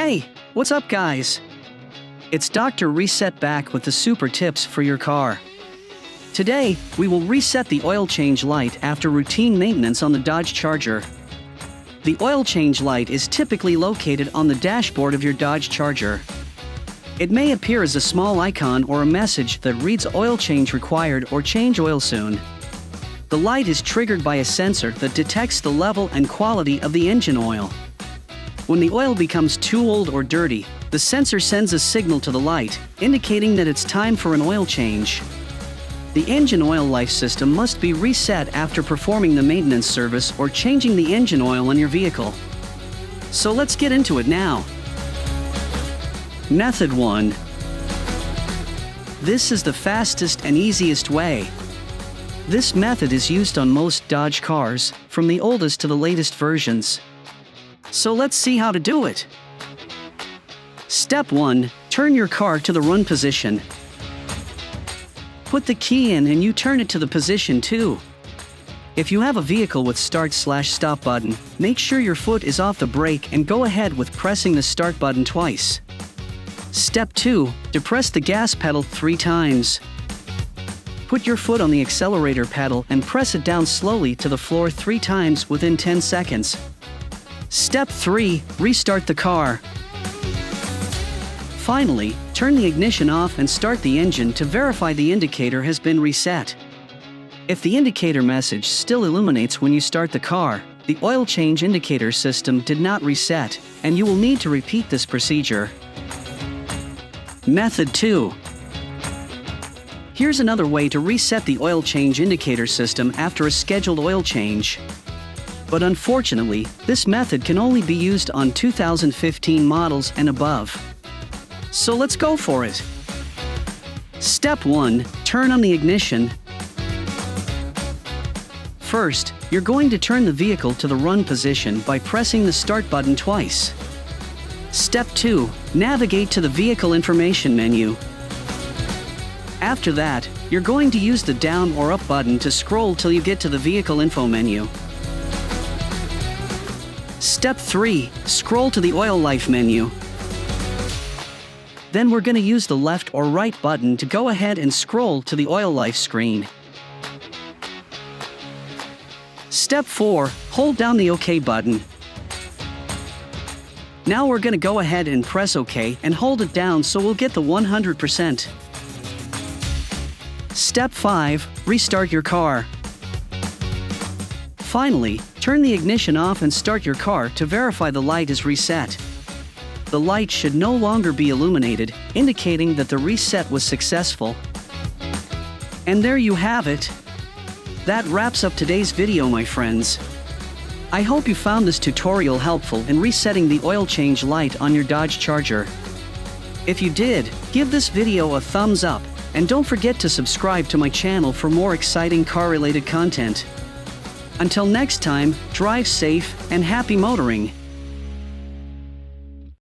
Hey, what's up guys? It's Dr. Reset back with the super tips for your car. Today, we will reset the oil change light after routine maintenance on the Dodge Charger. The oil change light is typically located on the dashboard of your Dodge Charger. It may appear as a small icon or a message that reads oil change required or change oil soon. The light is triggered by a sensor that detects the level and quality of the engine oil. When the oil becomes too old or dirty, the sensor sends a signal to the light, indicating that it's time for an oil change. The engine oil life system must be reset after performing the maintenance service or changing the engine oil on your vehicle. So let's get into it now. Method 1. This is the fastest and easiest way. This method is used on most Dodge cars, from the oldest to the latest versions. So let's see how to do it. Step 1. Turn your car to the run position. Put the key in and you turn it to the position 2. If you have a vehicle with start/stop button, make sure your foot is off the brake and go ahead with pressing the start button twice. Step 2. Depress the gas pedal 3 times. Put your foot on the accelerator pedal and press it down slowly to the floor 3 times within 10 seconds. Step 3. Restart the car. Finally, turn the ignition off and start the engine to verify the indicator has been reset. If the indicator message still illuminates when you start the car, the oil change indicator system did not reset, and you will need to repeat this procedure. Method 2. Here's another way to reset the oil change indicator system after a scheduled oil change. But unfortunately, this method can only be used on 2015 models and above. So let's go for it. Step 1. Turn on the ignition. First, you're going to turn the vehicle to the run position by pressing the start button twice. Step 2. Navigate to the vehicle information menu. After that, you're going to use the down or up button to scroll till you get to the vehicle info menu. Step 3. Scroll to the oil life menu. Then we're going to use the left or right button to go ahead and scroll to the oil life screen. Step 4. Hold down the OK button. Now we're going to go ahead and press OK and hold it down so we'll get the 100%. Step 5. Restart your car. Finally, turn the ignition off and start your car to verify the light is reset. The light should no longer be illuminated, indicating that the reset was successful. And there you have it. That wraps up today's video, my friends. I hope you found this tutorial helpful in resetting the oil change light on your Dodge Charger. If you did, give this video a thumbs up, and don't forget to subscribe to my channel for more exciting car-related content. Until next time, drive safe and happy motoring.